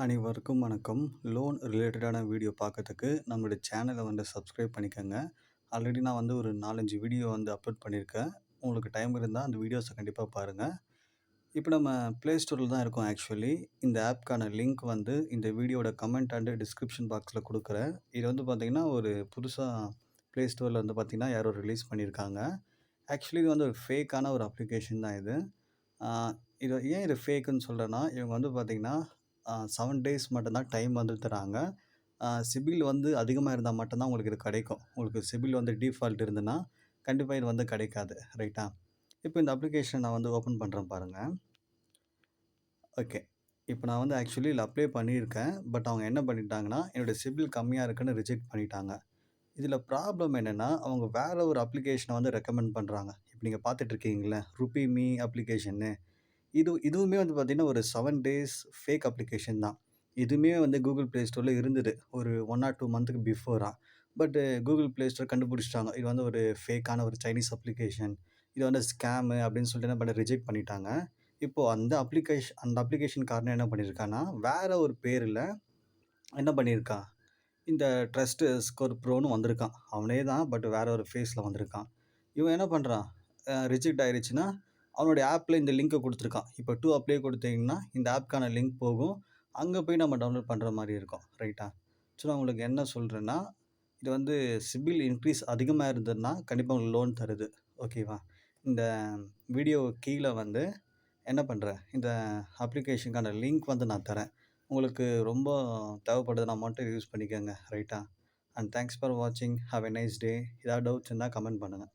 அனைவருக்கும் வணக்கம். லோன் ரிலேட்டடான வீடியோ பார்க்கறதுக்கு நம்மளுடைய சேனலை சப்ஸ்கிரைப் பண்ணிக்கோங்க. ஆல்ரெடி நான் ஒரு 4, 5 வீடியோ அப்லோட் பண்ணியிருக்கேன். உங்களுக்கு டைம் இருந்தால் அந்த வீடியோஸை கண்டிப்பாக பாருங்கள். இப்போ நம்ம ப்ளே ஸ்டோரில் தான் இருக்கோம் ஆக்சுவலி. இந்த ஆப்க்கான லிங்க் இந்த வீடியோட கமெண்ட் அண்டு டிஸ்கிரிப்ஷன் பாக்ஸில் கொடுக்குறேன். இது பார்த்தீங்கன்னா ஒரு புதுசாக ப்ளே ஸ்டோரில் பார்த்தீங்கன்னா யாரோ ரிலீஸ் பண்ணியிருக்காங்க. ஆக்சுவலி இது ஒரு ஃபேக்கான ஒரு அப்ளிகேஷன் தான் இது. இது ஏன் இது ஃபேக்குன்னு சொல்கிறேன்னா, இவங்க பார்த்தீங்கன்னா 7 டேஸ் மட்டும் தான் டைம் தராங்க. சிபில் அதிகமாக இருந்தால் மட்டும் தான் உங்களுக்கு இது கிடைக்கும். உங்களுக்கு சிபில் டீஃபால்ட் இருந்ததுன்னா, கண்டிப்பாக இது கிடைக்காது. ரைட்டா? இப்போ இந்த அப்ளிகேஷனை நான் ஓப்பன் பண்ணுறேன் பாருங்கள். ஓகே. இப்போ நான் ஆக்சுவலி இதில அப்ளை பண்ணியிருக்கேன். பட் அவங்க என்ன பண்ணிட்டாங்கன்னா, என்னுடைய சிபில் கம்மியாக இருக்குன்னு ரிஜெக்ட் பண்ணிட்டாங்க. இதில ப்ராப்ளம் என்னென்னா, அவங்க வேற ஒரு அப்ளிகேஷனை ரெக்கமெண்ட் பண்ணுறாங்க. இப்போ நீங்க பார்த்துட்டு இருக்கீங்கல்ல, ருப்பி மீ அப்ளிகேஷன்னு. இதுவுமே பார்த்தீங்கன்னா, ஒரு 7 டேஸ் ஃபேக் அப்ளிகேஷன் தான். இதுவுமே கூகுள் ப்ளே ஸ்டோர்ல இருந்தது. ஒரு 1 ஆர் 2 மந்த்துக்கு பிஃபோரா. பட் கூகுள் ப்ளே ஸ்டோர் கண்டுபிடிச்சுட்டாங்க. இது ஒரு ஃபேக்கான ஒரு சைனீஸ் அப்ளிகேஷன். இது ஸ்கேமு அப்படின்னு சொல்லிட்டு என்ன பண்ண ரிஜெக்ட் பண்ணிட்டாங்க. இப்போ அந்த அப்ளிகேஷன்காரன் என்ன பண்ணியிருக்கான்னா, வேற ஒரு பேருல என்ன பண்ணியிருக்கான், இந்த ட்ரஸ்ட் ஸ்கோர் ப்ரோன்னு வந்திருக்கான். அவனே தான் பட் வேற ஒரு ஃபேஸ்ல வந்திருக்கான். இவன் என்ன பண்றான், ரிஜெக்ட் ஆயிருச்சுன்னா, அவனுடைய ஆப்ல இந்த லிங்க்க குடுத்துருக்கான். இப்போ டூ அப்ளை கொடுத்தீங்கன்னா, இந்த ஆப்க்கான லிங்க் போகும். அங்க போய் நம்ம டவுன்லோட் பண்ற மாரி இருக்கும். ரைட்டா? ஸோ நான் உங்களுக்கு என்ன சொல்றேன்னா, இது சிபில் இன்க்ரீஸ் அதிகமா இருந்ததுன்னா, கண்டிப்பா உங்களுக்கு லோன் தருது. ஓகேவா? இந்த வீடியோ கீழ என்ன பண்றேன், இந்த அப்ளிகேஷனுக்கான லிங்க் நான் தரேன். உங்களுக்கு ரொம்ப தேவைப்படுதுன்னா மட்டும் யூஸ் பண்ணிக்கங்க. ரைட்டா? அண்ட் தேங்க்ஸ் ஃபார் வாட்சிங். Have a nice day. ஏதாவது டவுட்ஸ் இருந்தா கமெண்ட் பண்ணுங்க.